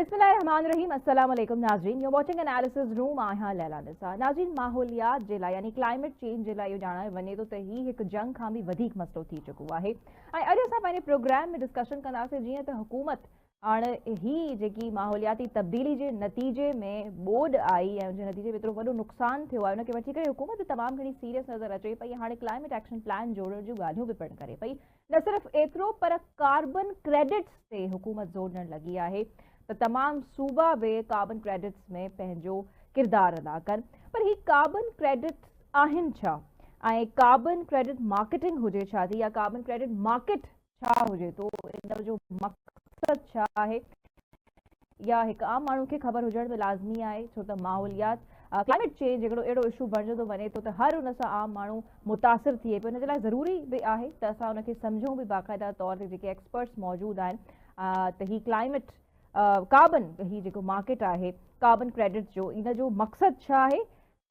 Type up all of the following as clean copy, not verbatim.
बिस्मिल्लाहिर्रहमानिर्रहीम अस्सलाम वालेकुम नाज़रीन, यू वाचिंग एनालिसिस रूम। आहियां लैला निसा। नाज़रीन, माहौलियात जे लाइ यानी क्लाइमेट चेंज जे लाइ इहो ॼाणायो वञे थो त ही हिकु जंग खां बि वधीक मसइलो थी चुको आहे। ऐं अॼु असां पंहिंजे प्रोग्राम में डिस्कशन कंदासीं जीअं त हुकूमत हाणे ही जेकी माहौलियाती तब्दीली जे नतीजे में ॿोॾ आई ऐं उनजे नतीजे में एतिरो वॾो नुक़सानु थियो आहे, उनखे वठी करे हुकूमत तमामु घणी सीरियस नज़र अचे पई। हाणे क्लाइमेट एक्शन प्लान जोड़ण जूं ॻाल्हियूं बि पिणु करे पई। न सिर्फ़ु एतिरो पर कार्बन क्रेडिट्स ते हुकूमत ज़ोर ॾियणु लॻी आहे त तमामु सूबा बि कार्बन क्रेडिट्स में पंहिंजो किरदारु अदा कनि। पर ही कार्बन क्रेडिट्स आहिनि छा, ऐं कार्बन क्रेडिट मार्केटिंग हुजे छा थी, या कार्बन क्रेडिट मार्केट छा हुजे थो, इन जो मक़सदु छा आहे, या हिकु आम माण्हू खे ख़बर हुजण बि लाज़मी आहे। छो त माहौलियात क्लाइमेट चेंज हिकिड़ो अहिड़ो इशू बणिजंदो वञे थो त हर उन सां आम माण्हू मुतासिर थिए पियो। हिन जे लाइ ज़रूरी बि आहे त असां उनखे सम्झूं बि बाक़ाइदा तौर ते। जेके एक्सपर्ट्स मौजूदु आहिनि त ही क्लाइमेट कार्बन ही जेको मार्केट आहे कार्बन क्रेडिट जो, इन जो मक़सदु छा आहे,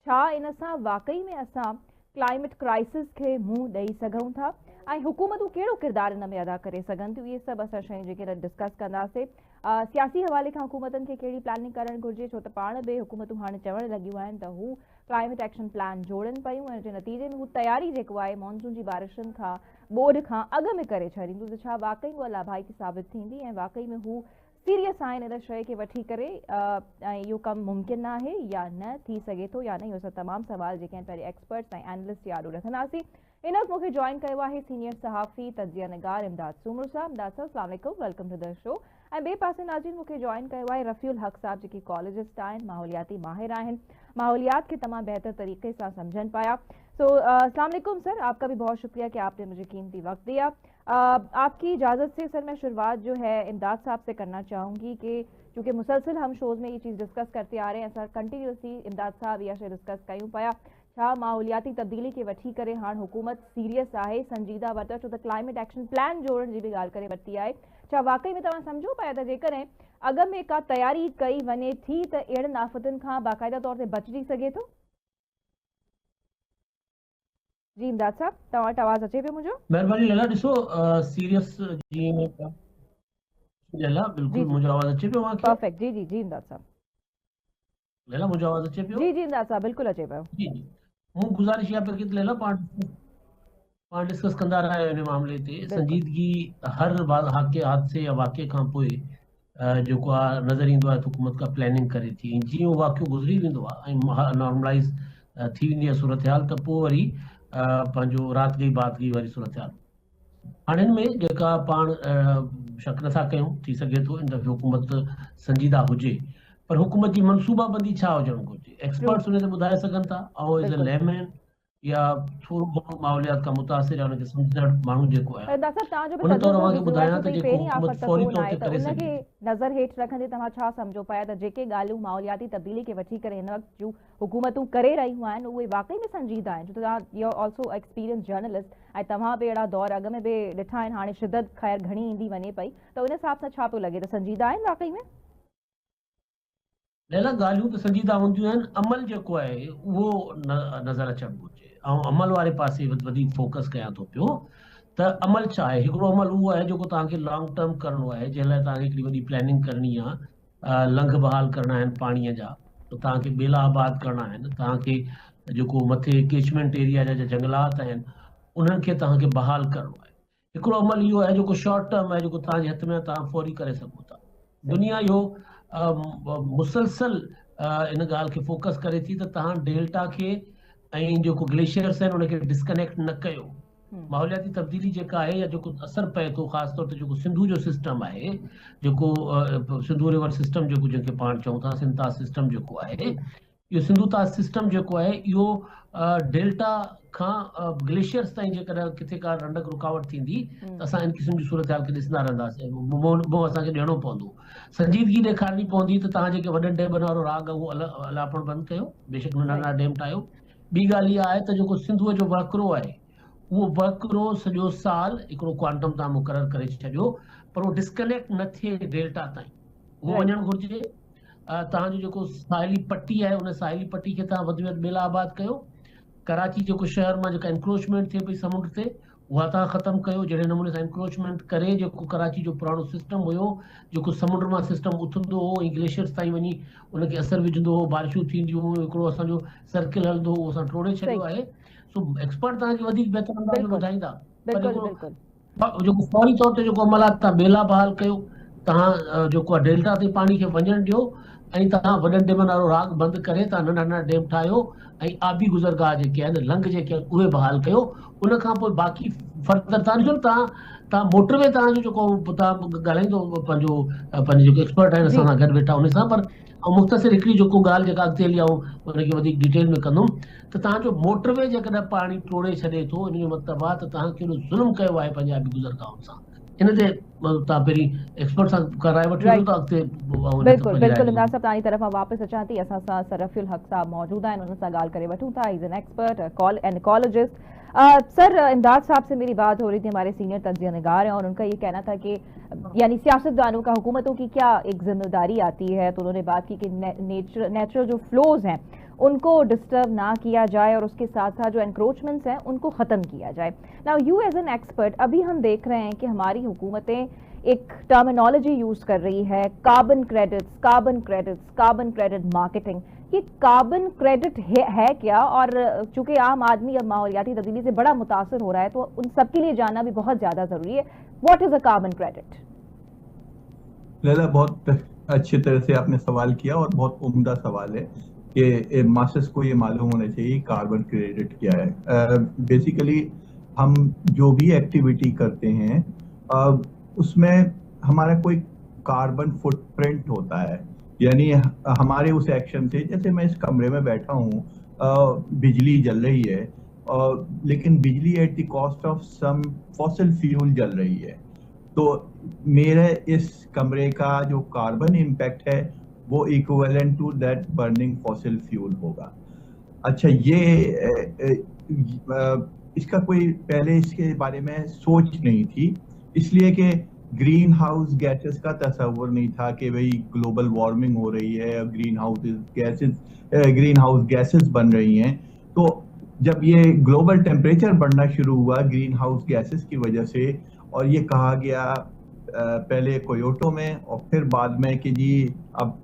छा इन सां वाकई में असां क्लाइमेट क्राइसिस खे मुंहुं ॾेई सघूं था, ऐं हुकूमतूं कहिड़ो किरदारु इन में अदा करे सघनि थियूं। इहे सभु असां शयूं जेके डिस्कस कंदासीं। सियासी हवाले खां हुकूमतनि खे कहिड़ी प्लानिंग करणु घुरिजे, छो त पाण बि हुकूमतूं हाणे चवणु लॻियूं आहिनि त हू क्लाइमेट एक्शन प्लान जोड़नि पियूं ऐं उनजे नतीजे में हू तयारी जेको आहे मॉनसून जी बारिशुनि खां ॿोॾ खां अॻु में करे छॾींदियूं। त छा वाकई उहा लाभाइकी साबित थींदी ऐं वाकई में हू सीरियस आहिनि इन शइ खे वठी करे, ऐं इहो कमु मुमकिन आहे या न थी सघे थो या न। इहो सभु तमामु सवाल जेके आहिनि पंहिंजे एक्सपर्ट्स ऐं एनालिस्ट यादो रखंदासीं। इन वक़्तु मूंखे जॉइन कयो आहे सीनियर सहाफ़ी तजिया निगार इमदाद सूमर साहब। इमदाद साहब, अस्सलाम वालेकुम, वेलकम टू द शो। ऐं ॿिए पासे नाज़रीन मूंखे जॉइन कयो आहे रफ़ीउल हक़ साहब, जेके कॉलेजिस्ट आहिनि, माहौलियाती माहिर आहिनि, माहौलियात के तमाम बेहतर तरीके से समझन पाया। सो अस्सलाम वालेकुम सर, आपका भी बहुत शुक्रिया कि आपने मुझे कीमती वक्त दिया। आपकी इजाज़त से सर मैं शुरुआत जो है इमदाद साहब से करना चाहूँगी कि चूँकि मुसलसल हम शोज़ में ये चीज़ डिस्कस करते आ रहे हैं, सर कंटिन्यूसली इमदाद साहब इहा शइ डिस्कस कयूं पिया। छा माहौलियाती तब्दीली के वठी करे हाणे हुकूमत सीरियस आहे, संजीदा वरितो, छो त क्लाइमेट एक्शन प्लान जोड़ण जी बि ॻाल्हि करे वरिती आहे। छा वाकई में तव्हां सम्झो पिया त जेकॾहिं अॻु में का तयारी कई वञे थी त अहिड़नि आफ़तुनि खां बाक़ाइदा तौर ते बचिजी सघे थो? जी इमदाद साहब, तव्हां वटि आवाज़ अचे पियो मुंहिंजो? महिरबानी लैला, ॾिसो सीरियस जी लैला, बिल्कुलु मुंहिंजो आवाज़ अचे पियो मूंखे? परफेक्ट, जी जी जी इमदाद साहब। लैला, मुंहिंजो आवाज़ अचे पियो? जी जी इमदाद साहब, बिल्कुलु अचे पियो। जी जी, मूं गुज़ारिश इहा पिया की लैला पाण डिस्कस कंदा रहिया आहियूं इन मामले ते। संजीदगी हर हादसे या वाक़े खां पोइ जेको आहे नज़र ईंदो आहे त हुकूमत का प्लानिंग करे थी, ऐं जीअं उहो वाक़ियो गुज़री वेंदो आहे ऐं नॉर्मलाइज़ थी वेंदी आहे सूरत हाल, त पोइ वरी पंहिंजो राति गई बात गई वारी सूरत हाल। हाणे हिन में जेका पाण शक नथा कयूं, थी सघे थो इन दफ़े हुकूमत संजीदा हुजे, पर हुकूमत जी मनसूबाबंदी छा हुजणु घुरिजे, एक्सपर्ट्स उन ते ॿुधाए सघनि था। ऐं एज़ अ लेमैन या थोरो घणो माहौलियात खां मुतासिर या उनखे सम्झंदड़ माण्हू जेको आहे, उन तौर मां ॿुधायां त जेको हुकूमत फौरी तौर ते करे सघे, नज़र हेठि रखंदे तव्हां छा सम्झो पिया त जेके ॻाल्हियूं माहौलियाती तब्दीली खे वठी करे हिन वक़्तु जूं हुकूमतूं करे रहियूं आहिनि उहे वाकई में संजीदा आहिनि? छो त तव्हां यू ऑल्सो एक्सपीरियंस जर्नलिस्ट ऐं तव्हां बि अहिड़ा दौर अॻु में बि ॾिठा आहिनि, हाणे शिदत ख़ैर घणी ईंदी वञे पई, त उन हिसाब सां छा पियो लॻे त संजीदा आहिनि वाकई में? लैला, ॻाल्हियूं त संजीदा हूंदियूं आहिनि, अमल जेको आहे उहो नज़र अचणु घुरिजे। ऐं अमल वारे पासे वधीक फोकस कयां थो पियो त अमल छा आहे। हिकिड़ो अमल उहो आहे जेको तव्हांखे लॉन्ग टर्म करिणो आहे, जंहिं लाइ तव्हांखे हिकिड़ी वॾी प्लानिंग करणी आहे। लंघ बहाल करणा आहिनि पाणीअ जा, त तव्हांखे ॿेला आबाद करणा आहिनि, तव्हांखे जेको मथे केचमेंट एरिया जा जंगलात आहिनि उन्हनि खे तव्हांखे बहाल करिणो आहे। हिकिड़ो अमल इहो आहे जेको शॉर्ट टर्म आहे, जेको तव्हांजे हथ में तव्हां फौरी करे सघो था। दुनिया इहो मुसलसल इन ॻाल्हि खे फोकस करे थी त तव्हां डेल्टा खे ऐं जेको ग्लेशियर्स आहिनि उनखे डिस्कनेक्ट न कयो। माहौलियाती तब्दीली जेका आहे या जेको असरु पए थो, ख़ासि तौर ते जेको सिंधु जो सिस्टम आहे, जेको सिंधु रिवर सिस्टम जेको जंहिंखे पाण चऊं था, सिंता सिस्टम जेको आहे, इहो सिंधु ताज सिस्टम जेको आहे इहो डेल्टा खां ग्लेशियर्स ताईं जेकॾहिं किथे का रंडक रुकावट थींदी त असां इन क़िस्म जी सूरत हाल खे ॾिसंदा रहंदासीं। मुंहुं असांखे ॾियणो पवंदो, संजीदगी ॾेखारणी पवंदी त तव्हां जेके वॾनि डेमनि वारो राग आहे उहो अलापण बंदि कयो, बेशक नंढा नंढा डेम ठाहियो। ॿी ॻाल्हि इहा आहे त जेको सिंधुअ जो वहकिरो आहे उहो वहकिरो सॼो साल हिकिड़ो क्वांटम तव्हां मुक़ररु करे छॾियो, पर उहो डिस्कनेक्ट न थिए डेल्टा ताईं, उहो वञणु घुरिजे। तव्हांजो जेको साहिली पट्टी आहे उन साहिली पट्टी खे तव्हां वधि में वधि ॿेला आबाद कयो। कराची जेको शहर मां जेका इंक्रोचमेंट थिए पई समुंड ते, उहा तव्हां ख़तमु कयो। जहिड़े नमूने सां इंक्रोचमेंट करे जेको कराची जो पुराणो सिस्टम हुयो, जेको समुंड मां सिस्टम उथंदो हो ऐं ग्लेशियर्स ताईं वञी उनखे असरु विझंदो हो, बारिशूं थींदियूं हुयूं, हिकिड़ो असांजो सर्किल हलंदो हो, असां टोड़े छॾियो सही। आहे। सो एक्सपर्ट तव्हांखे वधीक बहितर अंदाज़ में बिल्कुल ॿुधाईंदा, पर बिल्कुल हिकिड़ो बिल्कुल। जेको फौरी तौर ते जेको अमल आहे, तव्हां बेला बहाल कयो, तव्हां जेको आहे डेल्टा ते पाणी खे वञणु ॾियो, ऐं तव्हां वॾनि डेमनि वारो राग बंदि करे तव्हां नंढा नंढा डेम ठाहियो, ऐं आबी गुज़रगाह जेके आहिनि, लंघ जेके आहिनि उहे बहाल कयो। उन खां पोइ बाक़ी फर्दर तव्हां ॾिसो, तव्हां मोटरवे तव्हांजो जेको तव्हां ॻाल्हाईंदो पंहिंजो जेको एक्सपर्ट आहिनि जी असां सां गॾु वेठा उन सां, पर मुख़्तसिर हिकिड़ी जेको ॻाल्हि जेका अॻिते हली आहे उनखे वधीक डिटेल में कंदुमि, त तव्हांजो मोटरवे जेकॾहिं पाणी टोड़े छॾे थो, इन जो मतिलबु आहे त तव्हां कहिड़ो ज़ुल्म कयो आहे पंहिंजे आबी गुज़रगाहनि सां। इन ते तव्हां पहिरीं एक्सपर्ट सां राय वठी वठो राइट। त अॻिते बिल्कुल पंहिंजी राय बिल्कुल ॾियो। इमरान साहब तव्हांजी तरफ़ वापसि अचां थी। असां सां सरफ़ियुल हक़ साहब मौजूद आहिनि, उन्हनि सां ॻाल्हि करे वठूं था। Is an expert and ecologist. Sir, इमदाद साहब से मेरी बात हो रही थी, हमारे सीनियर तज्ज़िया निगार हैं, और उनका ये कहना था कि यानी सियासतदानों का, हुकूमतों की क्या एक जिम्मेदारी आती है। तो उन्होंने बात की कि नेचुरल जो फ्लोज हैं उनको डिस्टर्ब ना किया जाए और उसके साथ साथ जो एनक्रोचमेंट्स हैं उनको ख़त्म किया जाए। Now U as an expert, अभी हम देख रहे हैं कि हमारी हुकूमतें एक टर्मिनोलॉजी यूज कर रही है, carbon credits, carbon credits, carbon credit marketing. ये कार्बन क्रेडिट है क्या? और चूंकि आम आदमी अब माहौलियाती तब्दीली से बड़ा मुतासर हो रहा है, तो उन सबके लिए जानना भी बहुत ज्यादा जरूरी है। What is a carbon credit? Laila, बहुत अच्छी तरह से आपने सवाल किया और बहुत उम्दा सवाल है कि मास्टर्स को ये मालूम होना चाहिए कार्बन क्रेडिट क्या है। बेसिकली हम जो भी एक्टिविटी करते हैं उसमें हमारा कोई कार्बन फुटप्रिंट होता है, यानी हमारे उस एक्शन से, जैसे मैं इस कमरे में बैठा हूँ, बिजली जल रही है, लेकिन बिजली at the cost of some fossil fuel जल रही है, तो मेरे इस कमरे का जो कार्बन इम्पैक्ट है वो equivalent to that burning fossil fuel होगा। अच्छा, इसका कोई पहले इसके बारे में सोच नहीं थी, इसलिए कि ग्रीन हाउस गैसेस का तस्वुर नहीं था कि भाई ग्लोबल वार्मिंग हो रही है, ग्रीन हाउस गैसेस बन रही हैं। तो जब ये ग्लोबल टेम्परेचर बढ़ना शुरू हुआ ग्रीन हाउस गैसेस की वजह से, और ये कहा गया पहले कोयोटो में और फिर बाद में कि जी अब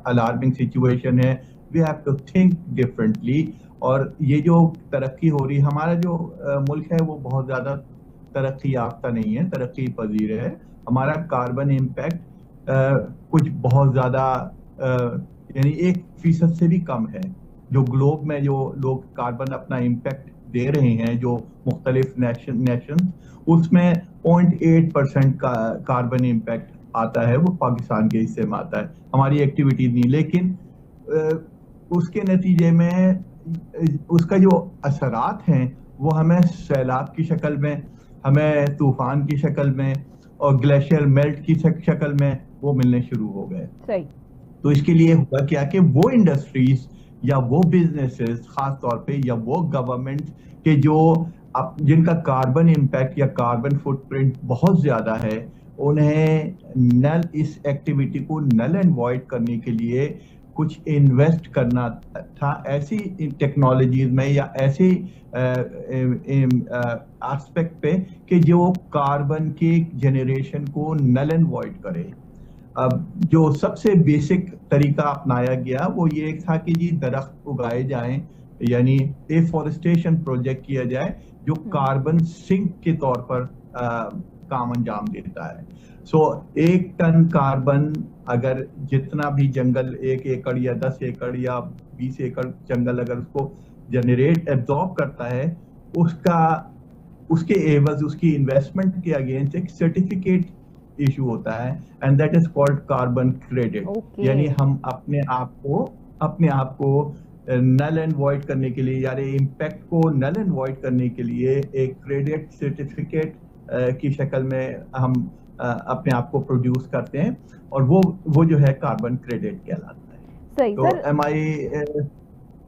अलार्मिंग सिचुएशन है, we have to think differently. और ये जो तरक्की हो रही, हमारा जो मुल्क है वो बहुत ज़्यादा तरक्की याफ्ता नहीं है, तरक्की पजीर है। हमारा कार्बन इम्पैक्ट कुछ बहुत ज़्यादा यानी 1% से भी कम है। जो ग्लोब में जो लोग कार्बन अपना इम्पैक्ट दे रहे हैं, जो मुख्तलिफ नेशन, उसमें 0.8% का कार्बन इम्पैक्ट आता है, वो पाकिस्तान के हिस्से में आता है, हमारी एक्टिविटी नहीं। लेकिन उसके नतीजे में उसका जो असरात हैं वो हमें सैलाब की शक्ल में, हमें तूफान की शक्ल में और ग्लेशियर मेल्ट की शक्ल में वो मिलने शुरू हो गए। सही। तो इसके लिए हुआ क्या कि वो इंडस्ट्रीज या वो बिजनेसेस खास तौर पे, या वो गवर्नमेंट के जो जिनका कार्बन इम्पैक्ट या कार्बन फुटप्रिंट बहुत ज्यादा है, उन्हें इस एक्टिविटी को नल एंड वॉइड करने के लिए कुछ इन्वेस्ट करना था ऐसी टेक्नोलॉजीज में या ऐसे एस्पेक्ट पे कि जो कार्बन के जनरेशन को नल एंड वॉइड करे। अब जो सबसे बेसिक तरीका अपनाया गया वो ये था कि जी दरख्त उगाए जाएं, यानी एफॉरेस्टेशन प्रोजेक्ट किया जाए जो कार्बन सिंक के तौर पर काम अंजाम देता है। सो 1 टन कार्बन अगर जितना भी जंगल 1 एकड़ या 10 एकड़ या 20 एकड़ जंगल अगर उसको जनरेट एब्जॉर्ब करता है, उसके एवज उसकी इन्वेस्टमेंट के अगेंस्ट एक सर्टिफिकेट इशू होता है, and that is called carbon credit. यानी हम अपने आप को नल एंड वॉइड करने के लिए, यानी इम्पैक्ट को नल एंड वॉइड करने के लिए एक क्रेडिट सर्टिफिकेट की शक्ल में हम अपने आप को प्रोड्यूस करते हैं, और वो जो है कार्बन क्रेडिट कहलाता है। सही। तो सर,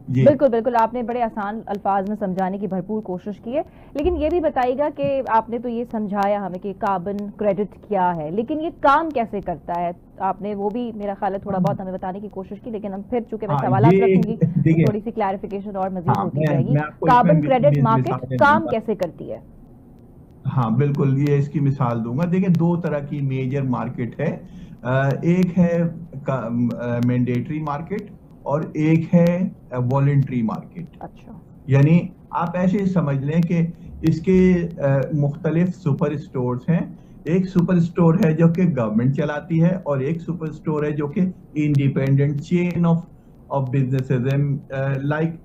बिल्कुल बिल्कुल, आपने बड़े आसान अल्फाज में समझाने की भरपूर कोशिश की है, लेकिन ये भी बताइएगा कि आपने तो ये समझाया हमें कि कार्बन क्रेडिट क्या है, लेकिन ये काम कैसे करता है? आपने वो भी मेरा ख्याल है थोड़ा बहुत हमें बताने की कोशिश की, लेकिन हम फिर चूंकि मैं सवाल रखूंगी थोड़ी सी क्लैरिफिकेशन और मजीद होती जाएगी। कार्बन क्रेडिट मार्केट काम कैसे करती है? हाँ बिल्कुल, ये इसकी मिसाल दूंगा। देखिए, दो तरह की मेजर मार्केट है। एक है मैंडेटरी मार्केट और एक है वॉलंटरी मार्केट। अच्छा। यानी आप ऐसे समझ लें कि इसके मुख्तलिफ सुपर स्टोर्स हैं। एक सुपर स्टोर है जो कि गवर्नमेंट चलाती है और एक सुपर स्टोर है जो कि इंडिपेंडेंट चेन ऑफ बिजनेसेस है। Like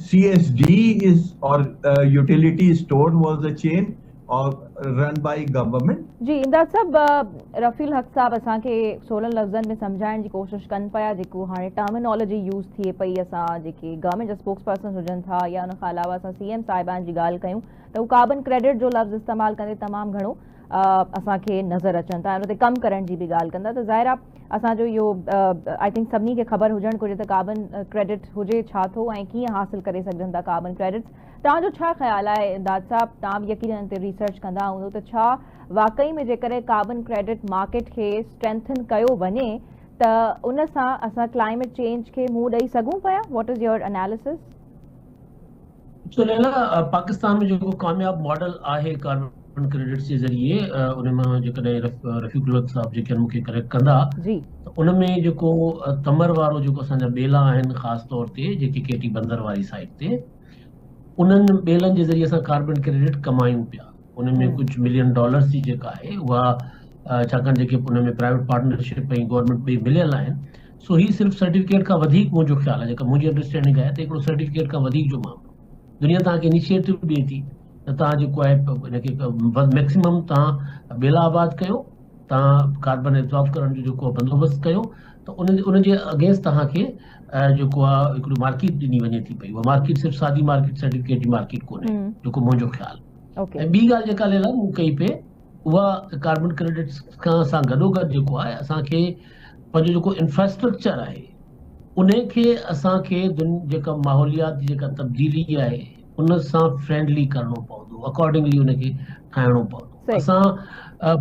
CSD is or utility store was a chain or run by government। जी इमदाद साहब, रफ़ील हक साहब असांखे सोलह लफ़्ज़नि में सम्झाइण जी कोशिश कनि पिया, जेको हाणे टर्मिनोलॉजी यूज़ थिए पई, असां जेके गवर्नमेंट जा स्पोक्स पर्सन हुजनि था या उन खां अलावा असां CM साहिबान जी ॻाल्हि कयूं त हू कार्बन क्रेडिट जो लफ़्ज़ इस्तेमालु कंदे तमामु घणो असांखे नज़र अचनि था, उन ते कमु करण जी बि ॻाल्हि कंदा। त ज़ाहिर आहे असांजो इहो आई थिंक सभिनी खे ख़बर हुजणु घुरिजे त कार्बन क्रेडिट हुजे छा थो ऐं कीअं हासिल करे सघजनि था कार्बन क्रेडिट्स। तव्हांजो छा ख़्यालु आहे इमदाद साहब, तव्हां बि यकीनन ते रिसर्च कंदा हूंदो, त छा वाकई में जेकॾहिं कार्बन क्रेडिट मार्केट खे स्ट्रेंथन कयो वञे त उन सां असां क्लाइमेट चेंज खे मुंहुं ॾेई सघूं पिया? What is your analysis? तो लैला, पाकिस्तान में जो कामयाब मॉडल आहे कार्बन क्रेडिट्स जे ज़रिए, उन मां जेकॾहिं रफ़ीक़ुल हक साहब जेके मूंखे करेक्ट कंदा जी, त उन में जेको तमर वारो जेको असांजा ॿेला आहिनि ख़ासि तौर ते जेके केटी बंदर वारी साइड ते, उन्हनि ॿेलनि जे ज़रिए असां कार्बन क्रेडिट कमायूं पिया। उन में कुझु $मिलियन जी जेका आहे उहा छाकाणि जेके उन में प्राइवेट पार्टनरशिप ऐं गवर्नमेंट ॿई मिलियल आहिनि, सो ही सिर्फ़ु सर्टिफिकेट खां वधीक मुंहिंजो ख़्यालु आहे, जेका मुंहिंजी अंडरस्टैंडिंग आहे त हिकिड़ो सर्टिफिकेट खां वधीक जो मामलो। दुनिया तव्हांखे इनिशिएटिव ॾिए थी त तव्हां जेको आहे इनखे मैक्सिमम तव्हां ॿेला आबाद कयो, तव्हां कार्बन एब्जॉर्ब करण जो जेको बंदोबस्तु कयो, त उनजे अगेंस्ट तव्हांखे जेको आहे हिकिड़ी मार्केट ॾिनी वञे थी पई। उहा मार्केट सिर्फ़ु सादी मार्केट सर्टिफिकेट जी मार्केट कोन्हे, जेको मुंहिंजो ख़्यालु। ऐं ॿी ॻाल्हि जेका लैला मूं कई पे, उहा कार्बन क्रेडिट्स खां सां गॾोगॾु जेको आहे असांखे पंहिंजो जेको इंफ्रास्ट्रक्चर आहे उन खे असांखे जेका माहौलियात जी जेका तब्दीली आहे उन सां फ्रेंडली करणो पवंदो, अकॉर्डिंगली उनखे ठाहिणो पवंदो। असां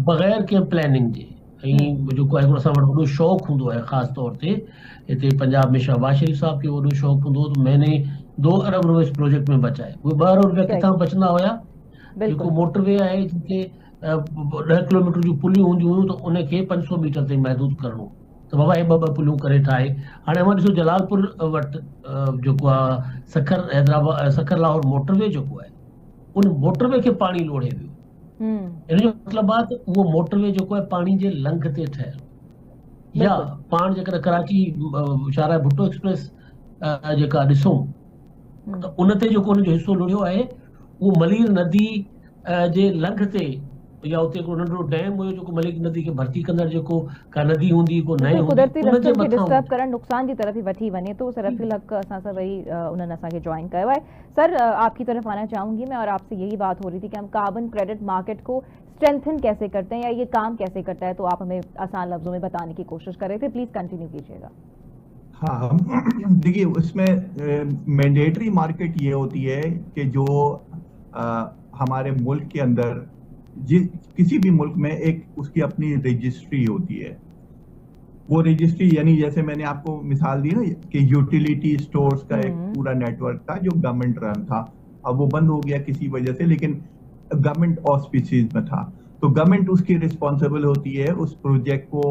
बग़ैर कंहिं प्लानिंग जे, ऐं जेको आहे असां वटि वॾो शौक़ु हूंदो आहे, ख़ासि तौर ते हिते पंजाब में शहबाज शरीफ़ साहब खे वॾो शौक़ु हूंदो हो त महीने 2 अरब रुपए इस प्रोजेक्ट में बचाए। उहे 2 अरब रुपया किथां बचंदा हुया? जेको मोटरवे आहे जिते 10 किलोमीटर जूं पुलियूं हूंदियूं हुयूं त उनखे 500 मीटर ताईं महदूद करणो, त बाबा हे 2 पुलियूं करे ठाहे। हाणे मां ॾिसो जलालपुर वटि जेको आहे सखर लाहौर मोटरवे जेको आहे, उन मोटरवे खे पाणी लोढ़े वियो। इन जो मतिलबु आहे त उहो मोटरवे जेको आहे पाणी जे लंघ ते ठहियल। या पाण जेकॾहिं कराची शाहराह भुट्टो एक्सप्रेस जेका ॾिसूं त उन ते जेको उनजो हिसो लोढ़ियो आहे उहो मलीर नदी जे लंघ ते, या उते हिकिड़ो नंढिड़ो डैम हुयो जेको मलिक नदी खे भर्ती कंदड़ जेको का नदी हूंदी को नए कुदरती रस्तनि खे डिस्टर्ब करण नुक़सान जी तरफ ही वठी वञे तो। सर रफ़ील हक असां सां वही उन्होंने असांखे ज्वाइन कयो है। सर आपकी तरफ आना चाहूंगी मैं, और आपसे यही बात हो रही थी कि हम कार्बन क्रेडिट मार्केट को स्ट्रेंथन कैसे करते हैं या ये काम कैसे करता है, तो आप हमें आसान लफ्जों में बताने की कोशिश कर रहे थे, प्लीज कंटिन्यू कीजिएगा। हाँ, देखिए उसमें मैंडेटरी मार्केट ये होती है कि जो हमारे मुल्क के अंदर किसी भी मुल्क में एक उसकी अपनी रजिस्ट्री होती है। वो रजिस्ट्री यानी जैसे मैंने आपको मिसाल दी ना कि यूटिलिटी स्टोर्स का एक पूरा नेटवर्क था जो गवर्नमेंट रन था, अब वो बंद हो गया किसी वजह से, लेकिन गवर्नमेंट ऑस्पिसेस में था, तो गवर्नमेंट उसकी रिस्पॉन्सिबल होती है उस प्रोजेक्ट को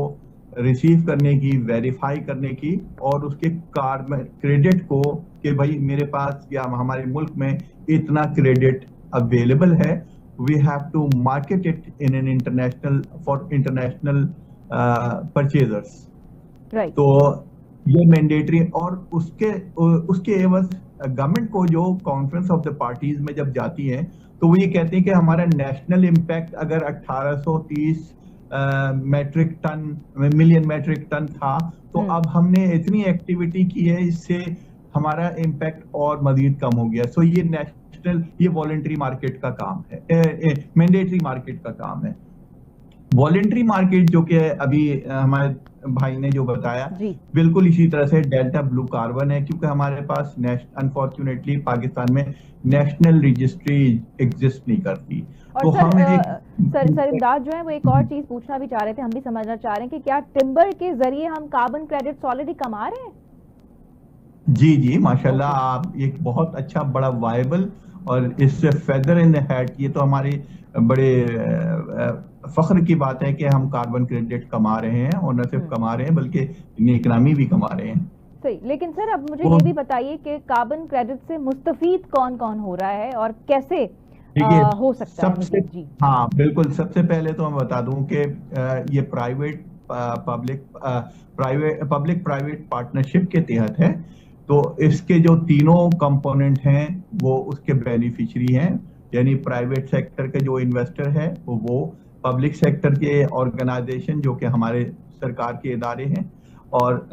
रिसीव करने की, वेरीफाई करने की, और उसके कार्बन क्रेडिट को कि भाई मेरे पास या हमारे मुल्क में इतना क्रेडिट अवेलेबल है, we have to market it in an international purchasers, right? तो ये मैंडेटरी, और उसके एवज गवर्नमेंट को जो कॉन्फ्रेंस ऑफ द पार्टीज में जब जाती है तो वो ये कहते हैं कि हमारा नेशनल इम्पैक्ट अगर 1830 मिलियन मैट्रिक टन था, तो अब हमने इतनी एक्टिविटी की है, इससे हमारा इम्पैक्ट और मजीद कम हो गया। सो ये नेशनल, ये वॉलंटरी मार्केट का काम है, मैंडेटरी मार्केट का काम है। वॉलंटरी मार्केट जो कि अभी हमारे भाई ने जो बताया, बिल्कुल इसी तरह से डेल्टा ब्लू कार्बन है, क्योंकि हमारे पास अनफॉर्चुनेटली पाकिस्तान में नेशनल रजिस्ट्री एग्जिस्ट नहीं करती। तो हम सर इमदाद जो है वो एक और चीज पूछना भी चाह रहे थे, हम भी समझना चाह रहे हैं कि क्या टिम्बर के जरिए हम कार्बन क्रेडिट्स ऑलरेडी कमा रहे हैं? जी माशाल्लाह, आप एक बहुत अच्छा बड़ा वायबल और इससे फेदर इन द हैट, ये तो हमारी बड़े फख्र की बात है कि हम कार्बन क्रेडिट कमा रहे हैं, और न सिर्फ कमा रहे हैं बल्कि इकनॉमी भी कमा रहे हैं। सही, लेकिन सर अब मुझे ये भी बताइए कि कार्बन क्रेडिट से मुस्तफीद कौन कौन हो रहा है और कैसे हो सकता है? जी हाँ बिल्कुल, सबसे पहले तो मैं बता दूं कि ये पब्लिक प्राइवेट पार्टनरशिप के तहत है, तो इसके जो तीनों कंपोनेंट हैं वो उसके बेनिफिशियरी हैं, यानी प्राइवेट सेक्टर के जो इन्वेस्टर है वो पब्लिक सेक्टर के ऑर्गेनाइजेशन जो कि हमारे सरकार के इदारे हैं, और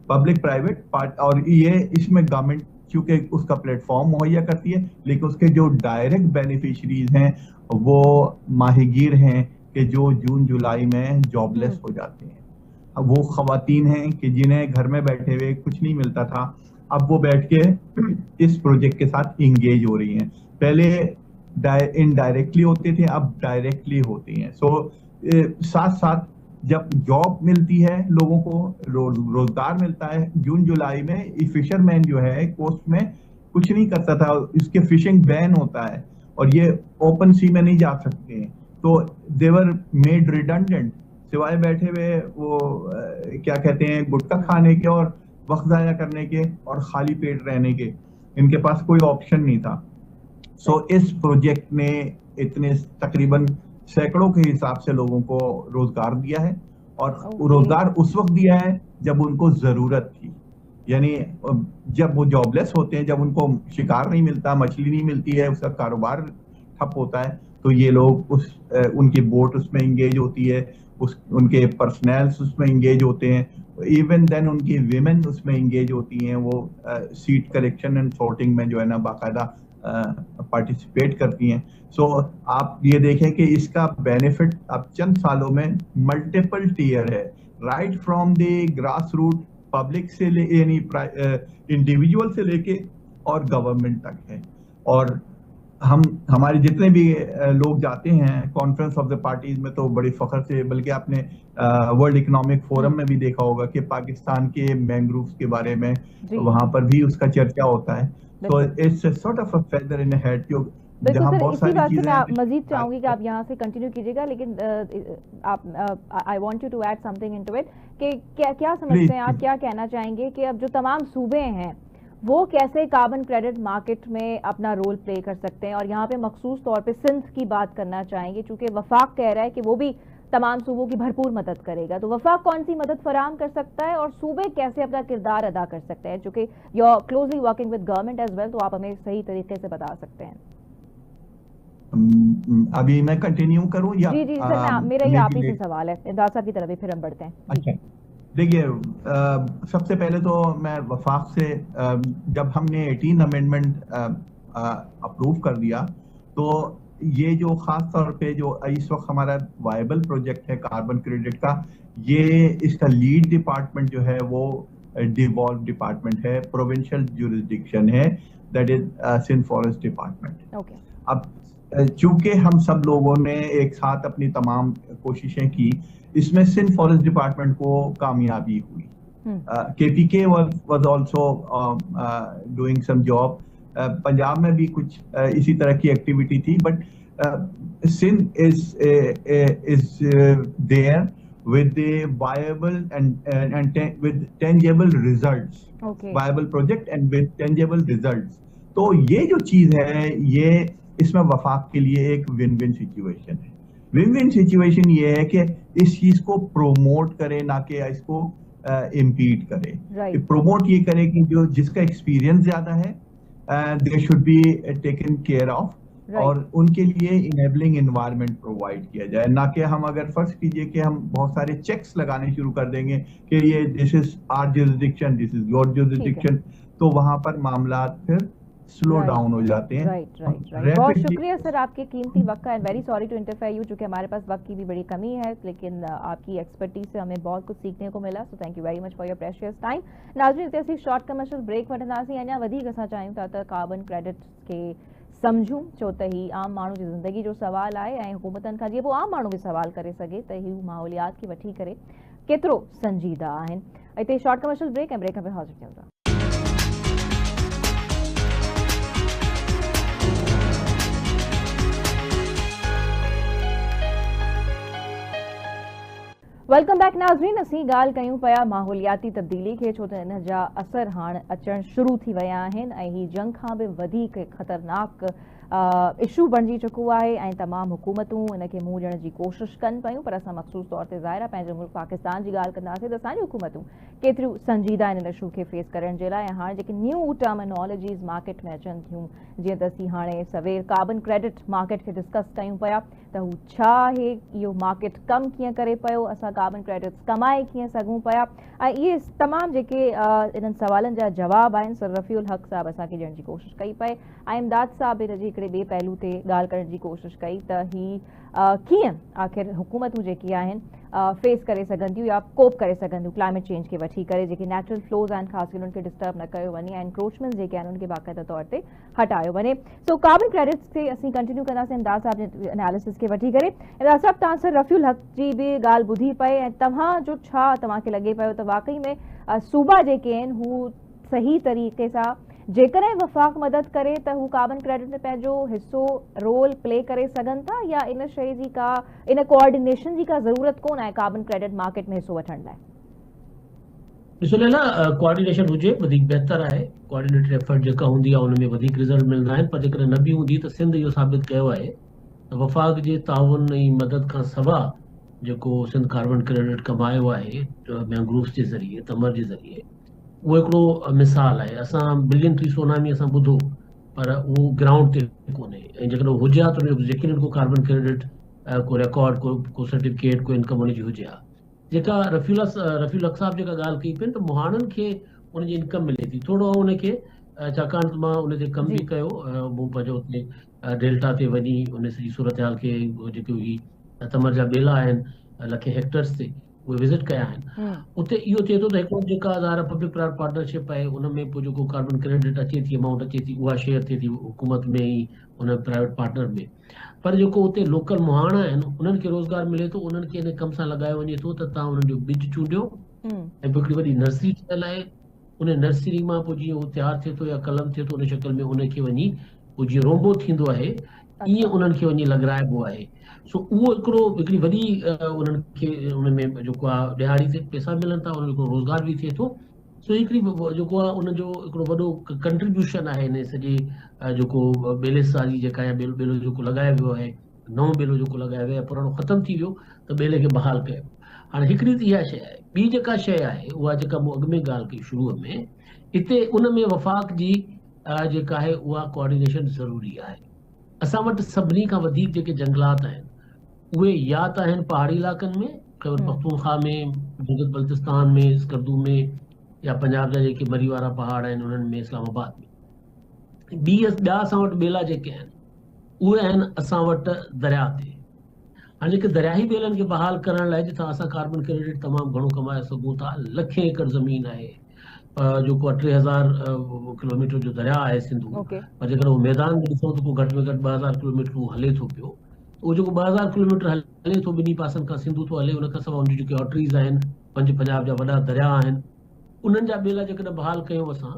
पब्लिक प्राइवेट पार्ट, और ये इसमें गवर्नमेंट क्योंकि उसका प्लेटफॉर्म मुहैया करती है, लेकिन उसके जो डायरेक्ट बेनिफिशरीज हैं वो माहिगीर हैं कि जो जून जुलाई में जॉबलेस हो जाते हैं। अब वो खवातीन हैं कि जिन्हें घर में बैठे हुए कुछ नहीं मिलता था, अब वो बैठ के इस प्रोजेक्ट के साथ इंगेज हो रही हैं। पहले इनडायरेक्टली होते थे, अब डायरेक्टली होती हैं। साथ साथ जब जॉब मिलती है, लोगों को रोजगार मिलता है। जून जुलाई में फिशरमैन जो है कोस्ट में कुछ नहीं करता था, इसके फिशिंग बैन होता है और ये ओपन सी में नहीं जा सकते हैं, तो देवर मेड रिडंडेंट, सिवाय बैठे हुए वो क्या कहते हैं गुटखा खाने के और वक्त जाया करने के और खाली पेट रहने के, इनके पास कोई ऑप्शन नहीं था। इस प्रोजेक्ट ने इतने तकरीबन सैकड़ों के हिसाब से लोगों को रोजगार दिया है, और रोजगार उस वक्त दिया है जब उनको जरूरत थी, यानी जब वो जॉबलेस होते हैं, जब उनको शिकार नहीं मिलता, मछली नहीं मिलती है, उसका कारोबार ठप होता है, तो ये लोग उनकी बोट उसमें इंगेज होती है, उनके पर्सनल्स उसमें इंगेज होते हैं, इवन देन उनकी विमेन उसमें इंगेज होती हैं, वो सीट कलेक्शन एंड सॉर्टिंग में जो है ना बाकायदा पार्टिसिपेट करती हैं। आप ये देखें कि इसका बेनिफिट अब चंद सालों में मल्टीपल टीयर है, right from the grass root public से यानी इंडिविजुअल से लेके और गवर्नमेंट तक है। और हमारे जितने भी लोग जाते हैं कॉन्फ्रेंस ऑफ द पार्टीज में, तो बड़ी फख्र से, बल्कि आपने वर्ल्ड इकोनॉमिक फोरम में भी देखा होगा कि पाकिस्तान के मैंग्रोव्स के बारे में वहां पर भी उसका चर्चा होता है। तो it's sort of a feather in a hat, जहां बहुत सारी चीजें हैं। मैं मजीद चाहूंगी कि आप यहाँ से कंटिन्यू कीजिएगा, लेकिन I want you to add something into it कि क्या समझते हैं आप, क्या कहना चाहेंगे कि अब जो तमाम सूबे हैं वो कैसे कार्बन क्रेडिट मार्केट में अपना रोल प्ले कर सकते हैं, और यहाँ पे मखसूस तौर पे सिंध की बात करना चाहेंगे, क्योंकि वफाक कह रहा है कि वो भी तमाम सूबों की भरपूर मदद करेगा। तो वफाक कौन सी मदद फराहम कर सकता है और सूबे कैसे अपना किरदार अदा कर सकते हैं? चूंकि you are closely working with government as well, तो आप हमें सही तरीके से बता सकते हैं। अभी मैं कंटिन्यू करूं या? जी सर, मेरा ही आप ही से सवाल है, इमदाद साहब की तरफ ही फिर हम बढ़ते हैं। अच्छा, देखिए सबसे पहले तो मैं वफाक से, जब हमने 18 अमेंडमेंट अप्रूव कर दिया, तो ये जो खास तौर पे जो इस वक्त हमारा वायबल प्रोजेक्ट है कार्बन क्रेडिट का, ये इसका लीड डिपार्टमेंट जो है वो डिवॉल्व डिपार्टमेंट है, प्रोविंशियल ज्यूरिसडिक्शन है, that is Sindh forest department. अब चूंकि हम सब लोगों ने एक साथ अपनी तमाम कोशिशें की, इसमें सिंध फॉरेस्ट डिपार्टमेंट को कामयाबी हुई। KPK was also doing some job, Punjab में भी कुछ इसी तरह की एक्टिविटी थी, but Sindh is there with the viable and with tangible results, viable project and with tangible results। तो ये जो चीज है, ये इसमें वफाक के लिए एक विन विन सिचुएशन है। विन विन सिचुएशन ये है कि इस चीज को प्रोमोट करे, ना कि इसको इम्पीड करे। प्रोमोट ये करे कि जो जिसका एक्सपीरियंस ज्यादा है they should be taken care of, और उनके लिए इनेबलिंग एनवायरनमेंट प्रोवाइड किया जाए, ना कि हम अगर फर्ज कीजिए कि हम बहुत सारे चेक्स लगाने शुरू कर देंगे कि ये this is our jurisdiction, this is your jurisdiction, तो वहां पर मामला फिर स्लो डाउन हो जाते हैं। राइट। बहुत शुक्रिया सर आपके कीमती वक्त का, and very sorry to interfere you, चूंकि हमारे पास वक्त की भी बड़ी कमी है, लेकिन आपकी एक्सपर्टीज से हमें बहुत कुछ सीखने को मिला, so thank U very much for your precious time. नाज़रीन, इतनी शॉर्ट कमर्शियल ब्रेक वठंदासीं, अञा वधीक असां चाहियूं था त कार्बन क्रेडिट के समझूं, छो त ही आम माण्हू जी ज़िंदगी जो सवाल आहे, ऐं हुकूमतनि खां जीअं पोइ आम माण्हू बि सवाल करे सघे त हू माहौलियात खे वठी करे केतिरो संजीदा आहिनि। हिते शॉर्ट कमर्शियल ब्रेक, ऐं ब्रेक में हाज़िर थियूं था। वेलकम बैक नाज़रीन। असीं ॻाल्हि कयूं पिया माहौलियाती तब्दीली खे, छो त इन जा असर हाणे अचणु शुरू थी विया आहिनि ऐं ही जंग खां बि वधीक ख़तरनाक इशू बणिजी चुको आहे ऐं तमामु हुकूमतूं इनखे मुंहुं ॾियण जी कोशिशि कनि पियूं। पर असां मख़सूस तौर ते ज़ाहिर आहे पंहिंजे मुल्क पाकिस्तान जी ॻाल्हि कंदासीं त असांजी हुकूमतूं केतिरियूं संजीदा आहिनि इन इशू खे फेस करण जे लाइ। ऐं हाणे जेके न्यू टर्मिनोलॉजीज़ मार्केट में अचनि थियूं, जीअं त असीं हाणे सवेर कार्बन क्रेडिट मार्केट खे डिस्कस कयूं पिया त हू छा आहे, इहो मार्केट कमु कीअं करे पियो, असां कार्बन क्रेडिट्स कमाए कीअं सघूं पिया, ऐं इहे तमामु जेके इन्हनि सवालनि जा जवाब आहिनि सर रफ़ीउल हक़ साहब असांखे ॾियण जी कोशिशि कई पए ऐं इमदाद साहब हिन जे हिकिड़े ॿिए पहलू ते ॻाल्हि करण जी कोशिशि कई त ही कीअं आख़िर हुकूमतूं जेकी आहिनि फेस करे सघनि थियूं या कोप करे सघनि थियूं क्लाइमेट चेंज खे वठी करे। जेके नेचुरल फ्लोज़ आहिनि ख़ासि उन्हनि खे डिस्टर्ब न कयो वञे ऐं इंक्रोचमेंट जेके आहिनि उनखे बाक़ाइदा तौर ते हटायो वञे। सो कार्बन क्रेडिट्स खे असीं कंटिन्यू कंदासीं इमदाद साहब जे एनालिसिस खे वठी करे। इमदाद साहब, तव्हां सर रफ़ीउल हक़ जी बि ॻाल्हि ॿुधी पए ऐं तव्हांजो छा तव्हांखे लॻे पियो त वाक़ई में सूबा जेके आहिनि हू सही तरीक़े सां जेकॾहिं वफ़ाक़ मदद करे त हू कार्बन क्रेडिट में पंहिंजो हिसो रोल प्ले करे सघनि था, या इन शइ जी का इन कोऑर्डिनेशन जी का ज़रूरत कोन आहे कार्बन क्रेडिट मार्केट में हिसो वठण लाइ? ॾिसो लैला, कोऑर्डिनेशन हुजे वधीक बहितर आहे। कोऑर्डिनेटेड एफर्ट जेका हूंदी आहे उन में वधीक रिज़ल्ट मिलंदा आहिनि। पर जेकॾहिं न बि हूंदी त सिंध इहो साबित कयो आहे त वफ़ाक़ जे ताउन ऐं मदद खां सवा जेको सिंध कार्बन क्रेडिट कमायो आहे मैंग्रोव्स जे ज़रिए, तमर जे ज़रिए, उहो हिकिड़ो मिसाल आहे। असां बिलियन ट्री सोनामी असां ॿुधो, पर उहो ग्राउंड ते कोन्हे। ऐं जेकॾहिं हुजे हा त यकीनन को कार्बन क्रेडिट को रिकॉर्ड को सर्टिफिकेट को इनकम उनजी हुजे हा। जेका रफ़ीउल हक़ साहब जेका ॻाल्हि कई पिन त मुहाणनि खे उनजी इनकम मिले थी, थोरो उनखे छाकाणि त मां उन ते कमु बि कयो, मूं पंहिंजो उते डेल्टा ते वञी उन सॼी सूरत हाल खे, जेके ही तमर जा ॿेला आहिनि लखे हेक्टर्स ते, उहे विज़िट कया आहिनि। उते इहो थिए थो त हिकिड़ो जेका ज़ाहिर पब्लिक प्राइवेट पार्टनरशिप आहे उन में पोइ जेको कार्बन क्रेडिट अचे थी, अमाउंट अचे थी, उहा शेयर थिए थी हुकूमत में ई उन प्राइवेट पार्टनर में। पर जेको उते लोकल मुहाणा आहिनि उन्हनि खे रोज़गार मिले थो, उन्हनि खे इन कम सां लॻायो वञे थो त तव्हां उन्हनि जो ॿिज चूंडियो ऐं हिकिड़ी वॾी नर्सरी ठहियल आहे। उन नर्सरी मां पोइ जीअं उहो तयारु थिए थो या कलम थिए थो उन शक्ल में उनखे वञी पोइ जीअं रोंबो थींदो आहे ईअं उन्हनि खे वञी लॻाइबो आहे। सो उहो हिकिड़ी वॾी उन्हनि खे उन में जेको आहे ॾियारी ते पैसा मिलनि था, उन्हनि जो रोज़गार बि थिए थो। सो हिकिड़ी जेको आहे उनजो हिकिड़ो वॾो कंट्रीब्यूशन आहे हिन सॼे जेको ॿेलेसारी जेका आहे, ॿेलो जेको लॻायो वियो आहे, नओं ॿेलो जेको लॻायो वियो आहे, पुराणो ख़तमु थी वियो त ॿेले खे बहाल कयो। हाणे हिकिड़ी त इहा शइ आहे। ॿी जेका शइ आहे उहा जेका मूं अॻु में ॻाल्हि कई शुरूअ में, हिते उन में वफ़ाक़ जी जेका आहे उहा कोऑर्डिनेशन ज़रूरी आहे। असां वटि सभिनी खां वधीक जेके जंगलात आहिनि उहे या त आहिनि पहाड़ी इलाइक़नि में, ख़ैबर पख्तूनख्वा में, गिलगित बल्तिस्तान में, स्कर्दू में, या पंजाब जा जेके मरी वारा पहाड़ आहिनि उन्हनि में, इस्लामाबाद में। ॿिया असां वटि ॿेला जेके आहिनि उहे आहिनि असां वटि दरिया ते। हाणे जेके दरियाही ॿेलनि खे बहाल करण लाइ जितां असां कार्बन क्रेडिट तमामु घणो कमाए सघूं था, लखे एकड़ ज़मीन आहे, जेको 3000 किलोमीटर जो दरिया आहे सिंधु। पर जेकॾहिं उहो मैदान में ॾिसूं त को घटि में घटि 2000 किलोमीटर उहो हले थो पियो। उहो जेको 2000 किलोमीटर हले थो ॿिन्ही पासनि खां सिंधु थो हले, उन खां सवाइ उनजी जेके आर्टरीज़ आहिनि, 5 पंजाब जा वॾा दरिया आहिनि, उन्हनि जा ॿेला जेकॾहिं बहाल कयूं असां,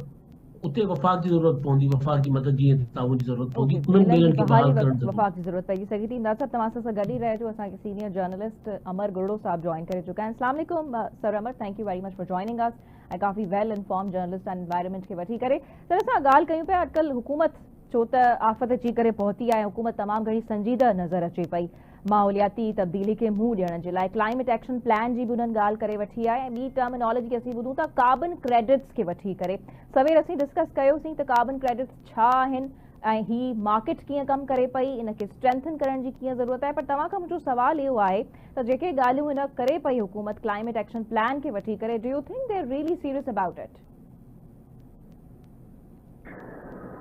उते वफ़ाक़ जी ज़रूरत पवंदी, वफ़ाक़ जी मदद जी ताउन जी ज़रूरत पवंदी, उन्हनि ॿेलनि खे बहाल करण ज़रूरी। वफ़ाक़ जी ज़रूरत पएगी सघे थी। इमदाद साहब, तव्हां सां गॾु ई रहिजो। असांखे सीनियर जर्नलिस्ट अमर गुरड़ो साहब जॉइन करे चुका आहिनि। अस्सलाम वालेकुम sir Amar, thank U very much for joining us ऐं काफ़ी वेल इन्फॉर्म जर्नलिस्ट एंड एनवायरनमेंट खे वठी करे। सर, असां ॻाल्हि कयूं पिया अॼुकल्ह हुकूमत छो त आफ़त अची करे पहुती आहे, हुकूमत तमामु घणी संजीदा नज़र अचे पई माहौलियाती तब्दीली खे मुंहुं ॾियण जे लाइ। क्लाइमेट एक्शन प्लान जी बि उन्हनि ॻाल्हि करे वठी आहे ऐं ॿी टर्मिनोलॉजी असीं ॿुधूं था कार्बन क्रेडिट्स खे वठी करे। सवेर असीं डिस्कस कयोसीं त कार्बन क्रेडिट्स छा आहिनि ऐं ही मार्केट कीअं कमु करे पई, इनखे स्ट्रेंथन करण जी कीअं ज़रूरत आहे। पर तव्हां खां मुंहिंजो सवाल इहो आहे त जेके ॻाल्हियूं हिन करे पई हुकूमत क्लाइमेट एक्शन प्लान खे वठी करे, do you think they are really serious about it?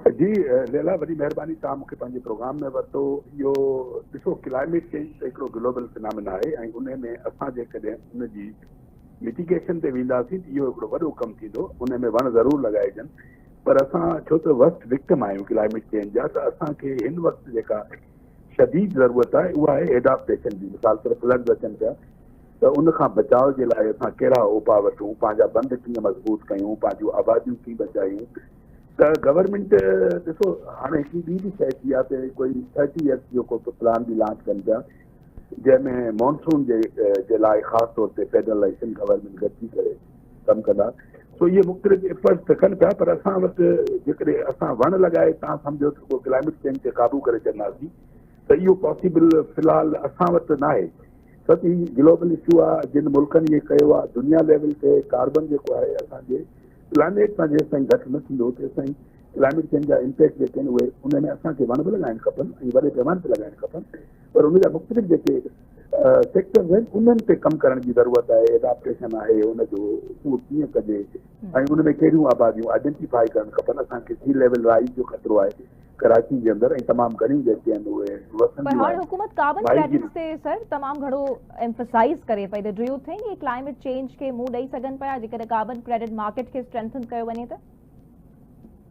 जी लैला, वॾी महिरबानी, तव्हां मूंखे पंहिंजे प्रोग्राम में वरितो। इहो ॾिसो, क्लाइमेट चेंज त हिकिड़ो ग्लोबल फिनोमेना आहे ऐं उन में असां जेकॾहिं उनजी मिटिगेशन ते वेंदासीं त इहो हिकिड़ो वॾो कमु थींदो। उन में वण ज़रूरु लॻाइजनि, पर असां छो त वर्स्ट विक्टिम आहियूं क्लाइमेट चेंज जा, त असांखे हिन वक़्तु जेका शदीद ज़रूरत आहे उहा आहे एडाप्टेशन जी। मिसाल तौर फ्लड्स अचनि पिया त उन खां बचाव जे लाइ असां कहिड़ा उपाउ वठूं, पंहिंजा बंद कीअं मज़बूत कयूं, पंहिंजूं आबादियूं कीअं बचायूं। त गवर्नमेंट ॾिसो, हाणे हिकिड़ी ॿी बि शइ थी आहे त कोई 30 ईयर्स जो को प्लान बि लॉन्च कनि पिया। जंहिंमें मॉनसून जे लाइ ख़ासि तौर ते फेडरल ऐं सिंध गवर्नमेंट गॾिजी करे कमु कंदा। सो इहे मुख़्तलिफ़ एफर्ट्स त कनि पिया, पर असां वटि जेकॾहिं असां वण लॻाए तव्हां सम्झो त पोइ क्लाइमेट चेंज खे क़ाबू करे छॾंदासीं त इहो पॉसिबल फ़िलहाल असां वटि न आहे। छो त हीउ ग्लोबल इशू आहे, जिन मुल्कनि इहे कयो आहे। दुनिया लेवल ते कार्बन जेको आहे असांजे प्लानेट सां जेसि ताईं घटि न थींदो तेसि ताईं क्लाइमेट चेंज जा इम्पैक्ट जेके आहिनि उहे उन में असांखे वण बि लॻाइणु खपनि ऐं वॾे पैमाने ते लॻाइणु खपनि, पर उन जा मुख़्तलिफ़ जेके सेक्टर्स आहिनि उन्हनि ते कमु करण जी ज़रूरत आहे। एडाप्टेशन आहे उनजो, उहो कीअं कजे ऐं उन में कहिड़ियूं आबादियूं आइडेंटिफाई करणु खपनि। असांखे सी लेवल राइज जो ख़तरो आहे कराची जे अंदरि ऐं तमामु घणी जेके आहिनि उहे पर हाणे हुकूमत कार्बन क्रेडिट्स ते सर तमामु घणो एम्फसाइज़ करे पई, त डू यू थिंक ये क्लाइमेट चेंज खे मुंहुं ॾेई सघनि पिया जेकॾहिं कार्बन क्रेडिट मार्केट खे स्ट्रेंथन कयो वञे त?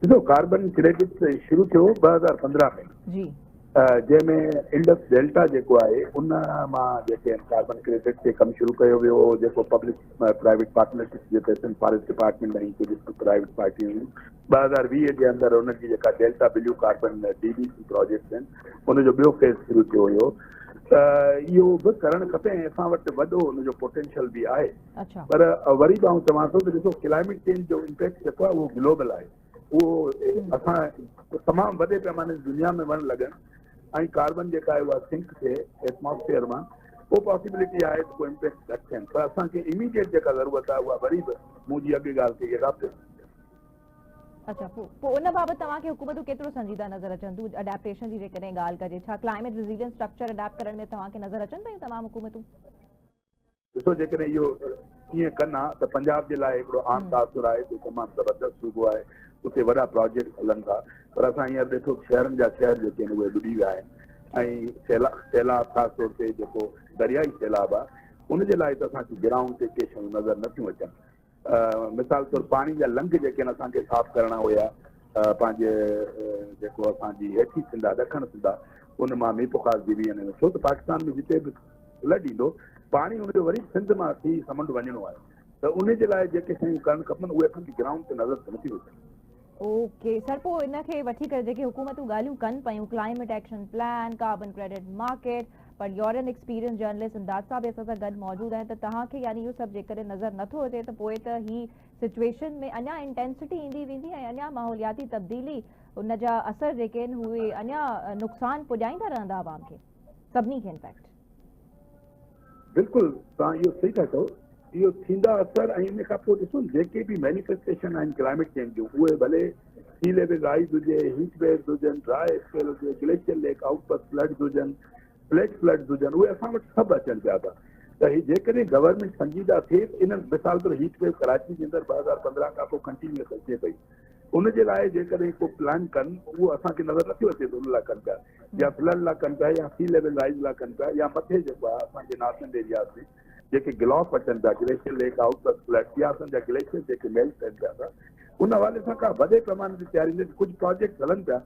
ॾिसो, कार्बन क्रेडिट शुरू थियो 2015 में जी, जंहिंमें इंडस डेल्टा जेको आहे उन मां जेके कार्बन क्रेडिट ते कमु शुरू कयो वियो, जेको पब्लिक प्राइवेट पार्टनरशिप जे तहत फॉरेस्ट डिपार्टमेंट ऐं कुझु प्राइवेट पार्टियूं हुयूं। 2020 जे अंदरि उनजी जेका delta blue carbon DBC project आहिनि उनजो ॿियो फेज़ शुरू थियो हुयो। त इहो बि करणु खपे ऐं असां वटि वॾो हुनजो पोटेंशियल बि आहे। पर वरी बि आउं चवां थो त ॾिसो, क्लाइमेट चेंज जो इम्पैक्ट जेको आहे उहो ग्लोबल आहे। उहो असां तमामु वॾे पैमाने दुनिया में वण लॻनि ऐं कार्बन जेका आहे उहा सिंक थिए एटमॉस्फेयर मां, उहो पॉसिबिलिटी आहे त को इम्पैक्ट घटि थियनि। पर असांखे इमीडिएट जेका ज़रूरत आहे उहा वरी बि मुंहिंजी अॻे ॻाल्हि कई एडाप्टेशन। अच्छा, पोइ उन बाबति तव्हांखे हुकूमतूं केतिरो संजीदा नज़र अचनि थियूं? अडेप्टेशन जी जेकॾहिं ॻाल्हि कजे, छा क्लाइमेट रेज़िलियंस स्ट्रक्चर अडेप्ट करण में तव्हांखे नज़र अचनि पियूं तमामु हुकूमतूं? ॾिसो, जेकॾहिं इहो कीअं कनि हा त पंजाब जे लाइ हिकिड़ो आम तासुर आहे जो तमामु ज़बरदस्त सूबो आहे, उते वॾा प्रोजेक्ट हलनि था। पर असां हींअर ॾिठो शहरनि जा शहर जेके आहिनि उहे डुॿी विया आहिनि ऐं सैलाब ख़ासि तौर ते जेको दरियाई सैलाब आहे उनजे लाइ त असांखे ग्राउंड ते के शयूं नज़र नथियूं अचनि। मिसाल तौरु पाणी जा लंघ जेके आहिनि असांखे साफ़ करणा हुया, पंहिंजे जेको असांजी हेठी सिंध आहे ॾखण सिंध आहे उन मां मीपुखास जी बि आहिनि। छो त पाकिस्तान में जिते बि फ्लड ईंदो पाणी हुनजो वरी सिंध मां थी समुंड वञिणो आहे, त उन जे लाइ जेके शयूं करणु खपनि उहे असांखे ग्राउंड ते नज़र नथियूं अचनि। ओके सर, पोइ इनखे वठी करे जेके हुकूमतूं ॻाल्हियूं कनि पियूं, climate action plan, carbon credit market, per your an experience journalist इमदाद साहब असां सां गॾु मौजूदु आहिनि, त तव्हांखे यानी इहो सभु जेकॾहिं नज़र नथो अचे त पोइ त ही सिचुएशन में अञा इंटेंसिटी ईंदी वेंदी ऐं अञा माहौलियाती तब्दीली उन जा असर जेके आहिनि उहे अञा नुक़सान पुॼाईंदा रहंदा आवाम खे, सभिनी खे इनफैक्ट। बिल्कुलु, तव्हां इहो सही था चओ, इहो थींदा असर ऐं इन खां पोइ ॾिसो जेके बि मैनिफेस्टेशन आहिनि क्लाइमेट चेंज जूं उहे भले सी लेवल राइज हुजे, हीट वेव्स हुजनि, ड्राई स्पेल हुजे, ग्लेशियर लेक आउटबर्स्ट फ्लड्स हुजनि, फ्लैश फ्लड्स हुजनि, उहे असां वटि सभु अचनि पिया था। त जेकॾहिं गवर्नमेंट संजीदा थिए इन्हनि मिसाल तौरु हीट वेव कराची जे अंदरि 2015 खां पोइ कंटिन्यूअस अचे पई, उनजे लाइ जेकॾहिं को प्लान कनि उहो असांखे नज़र नथियो अचे त उन लाइ कनि पिया, या फ्लड लाइ कनि पिया, या सी लेवल राइज लाइ कनि पिया, या मथे जेको आहे असांजे नॉर्थन एरियाज़ में जेके गिलॉफ अचनि पिया, ग्लेशियर लेक आउटबर्स्ट फ्लड, या असांजा ग्लेशियर जेके मेल्ट थियनि पिया था, उन हवाले सां का वॾे पैमाने ते तयारी कुझु प्रोजेक्ट हलनि पिया।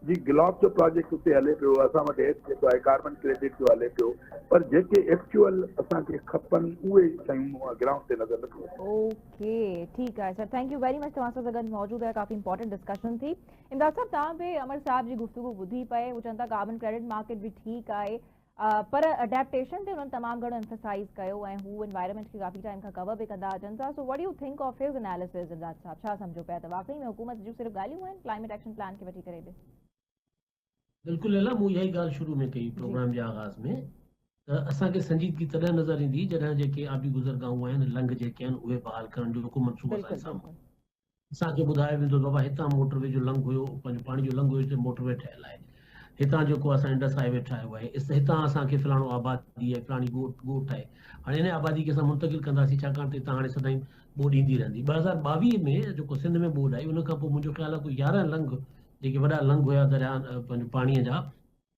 जी गिलॉफ जो प्रोजेक्ट उते हले पियो, असां वटि हेठि जेको आहे कार्बन क्रेडिट जो हले पियो, पर जेके एक्चुअल असांखे खपनि उहे शयूं ग्राउंड ते नज़र नथियूं अचनि। ओके, ठीकु आहे sir, thank U very much, तव्हां सां गॾु मौजूदु आहे, काफ़ी इंपॉर्टेंट डिस्कशन थी। इमदाद साहब, तव्हां बि अमर साहब जी गुफ्तगू ॿुधी पए, हू चवनि था कार्बन क्रेडिट मार्केट बि ठीकु आहे, पर अडेप्टेशन ते हुननि तमामु घणो एम्फसाइज़ कयो ऐं हू एनवायरनमेंट खे काफ़ी टाइम खां कवर बि कंदा अचनि था। So what do you think of हिज एनालिसिस इमदाद साहब? छा सम्झो पिया त वाकई में हुकूमत जूं सिर्फ़ु ॻाल्हियूं आहिनि क्लाइमेट एक्शन प्लान खे वठी करे बि? बिल्कुलु लैला, मूं इहा ई ॻाल्हि शुरू में कई प्रोग्राम जे आगाज़ में, त असांखे संजीदगी तॾहिं नज़र ईंदी जॾहिं जेके आबी गुज़रगाहूं आहिनि, लंघ जेके आहिनि उहे बहाल करण जो हिकु मंसूबो असांजे साम्हूं असांखे ॿुधायो वेंदो त बाबा हितां मोटरवे जो लंघ हुयो, पंहिंजो पाणी जो लंघ हुयो, हिते मोटरवे ठहियलु आहे, हितां जेको असां इंडस हाईवे ठाहियो आहे, हितां असांखे फलाणो आबादी आहे, फलाणी ॻोठ आहे, हाणे हिन आबादी खे असां मुंतकिल कंदासीं छाकाणि त हितां हाणे सदाईं ॿोॾि ईंदी रहंदी। 2022 में जेको सिंध में ॿोॾि आई उन खां पोइ मुंहिंजो ख़्यालु आहे कोई 11 लंघ जेके वॾा लंघ हुया दरिया पंहिंजो पाणीअ जा,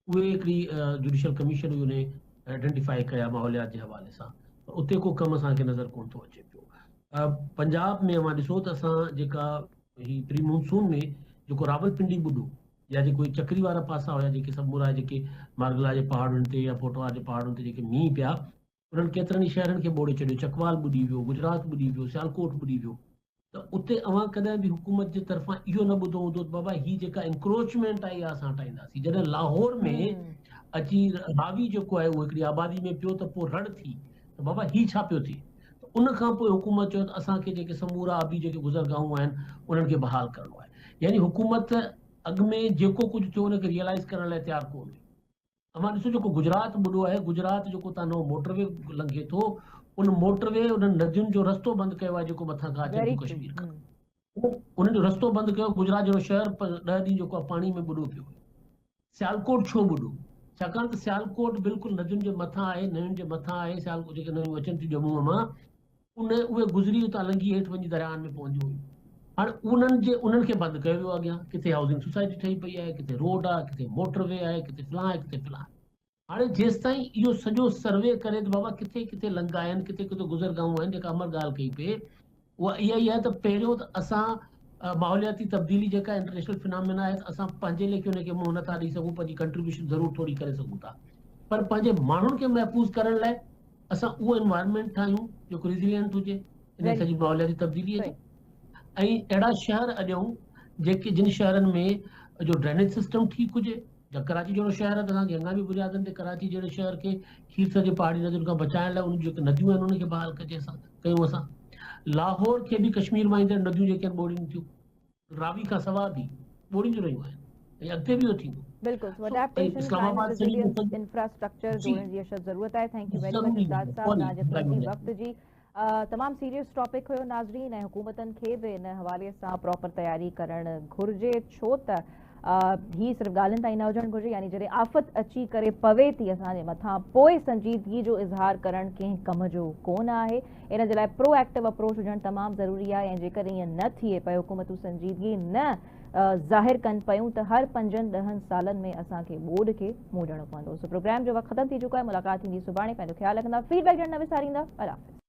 उहे हिकिड़ी जुडिशियल कमीशन हुई उन आइडेंटिफाई कया माहौलियात जे हवाले सां, उते को कमु असांखे नज़र कोन थो अचे पियो। पंजाब में मां ॾिसो त असां जेका ही प्री मानसून में जेको रावलपिंडी ॿुॾो या जेको चकरी वारा पासा हुया, जेके सभु मुरा जेके मारगला जे पहाड़ुनि ते या पोटवा जे पहाड़ुनि ते जेके मींहुं पिया, उन्हनि केतिरनि ई शहरनि खे ॿोड़े छॾियो, चकवाल ॿुॾी वियो, गुजरात ॿुॾी वियो, सियालकोट ॿुॾी वियो। त उते अवां कॾहिं बि हुकूमत जे तरफ़ां इहो न ॿुधो हूंदो त बाबा ही जेका इंक्रोचमेंट आहे इहा असां हटाईंदासीं। जॾहिं लाहौर में अची रावी जेको आहे उहो हिकिड़ी आबादी में पियो त पोइ रड़ थी त बाबा ही छा पियो थिए, त उन खां पोइ हुकूमत चयो त असांखे जेके समूरा आबी जेके गुज़रगाहूं आहिनि उन्हनि खे बहाल करणो आहे। यानी हुकूमत अॻु में जेको कुझु थियो उनखे रियलाइज़ करण लाइ तयारु कोन हुई। अमां ॾिसो जेको गुजरात ॿुधो आहे, गुजरात जेको तव्हां नओं मोटरवे लंघे थो, उन मोटरवे उन्हनि नदियुनि जो रस्तो बंदि कयो आहे जेको मथां खां अचनि थियूं कश्मीर खां। उन्हनि जो रस्तो बंदि कयो, गुजरात जहिड़ो शहर 10 ॾींहं जेको आहे पाणी में ॿुॾो पियो। सियालकोट छो ॿुॾो? छाकाणि त सियालकोट बिल्कुलु नदियुनि जे मथां आहे, नदियुनि जे मथां आहे। सियालकोट जेके नदियूं अचनि थियूं जम्मूअ मां, उहे गुज़री उतां लंघी हेठि वञी दरियाहनि में पहुंदियूं हुयूं। हाणे उन्हनि खे बंदि कयो वियो अॻियां। किथे हाउसिंग सोसाइटी ठही पई आहे, किथे रोड आहे, किथे मोटरवे आहे, किथे फलां आहे, किथे फलां। हाणे जेसि ताईं इहो सॼो सर्वे करे त बाबा किथे किथे लंघा आहिनि, किथे किथे गुज़रगाहूं आहिनि, जेका अमर ॻाल्हि कई पिए उहा इहा ई आहे त पहिरियों त असां माहौलियाती तब्दीली जेका इंटरनेशनल फिनोमेना आहे त असां पंहिंजे लेखे उनखे मुंहुं नथा ॾेई सघूं, पंहिंजी कंट्रीब्यूशन ज़रूरु थोरी करे सघूं था, पर पंहिंजे माण्हुनि खे महफ़ूज़ करण लाइ असां उहो एनवायरनमेंट ठाहियूं जेको रिज़िलियंट हुजे इन सॼी माहौलियाती तब्दीलीअ जो। ऐं अहिड़ा शहर अॼूं जेके जिन शहरनि में जो ड्रेनेज सिस्टम ठीकु हुजे। जब कराची जहिड़ो शहर आहे त असांखे अञा बि बुनियादनि ते कराची जहिड़े शहर खे खीर सॼे पहाड़ी नदियुनि खां बचाइण लाइ उन जेके नदियूं आहिनि उनखे बहाल कयूं असां। लाहौर खे बि कश्मीर मां ईंदड़ नदियूं जेके आहिनि ॿोड़ीनि थियूं, रावी खां सवाइ बि ॿोड़ींदियूं रहियूं आहिनि, ऐं अॻिते बि इहो थींदो। बिल्कुल एडेप्टेशन क्लाइमेट रेजिलियंस इंफ्रास्ट्रक्चर जोड़ने की अशद जरूरत है। थैंक यू वेरी मच उस्ताद साहब तव्हांजे क़ीमती वक़्त जी। तमाम सीरियस टॉपिक हुयो नाज़रीन, ऐं हुकूमतनि खे बि इन हवाले सां प्रॉपर तैयारी करणु घुर्जे, छो त ही सिर्फ़ ॻाल्हियुनि ताईं न हुजणु घुर्जे। यानी जॾहिं आफ़त अची करे पवे थी असांजे मथां, पोइ संजीदगी जो इज़हार करणु कंहिं कम जो कोन आहे। इन जे लाइ प्रोएक्टिव अप्रोच हुजणु तमामु ज़रूरी आहे, ऐं जेकॾहिं ईअं न थिए पियो, हुकूमतूं संजीदगी न ज़ाहिर कनि पियूं त हर 5-10 सालनि में असांखे ॿोॾ खे मुंहुं ॾियणो पवंदो। सो प्रोग्राम जो वक़्तु ख़तमु थी चुको आहे। मुलाक़ात थींदी सुभाणे। पंहिंजो ख़्यालु रखंदा, फीडबैक ॾियणु न विसारींदा। अल्लाह हाफ़िज़।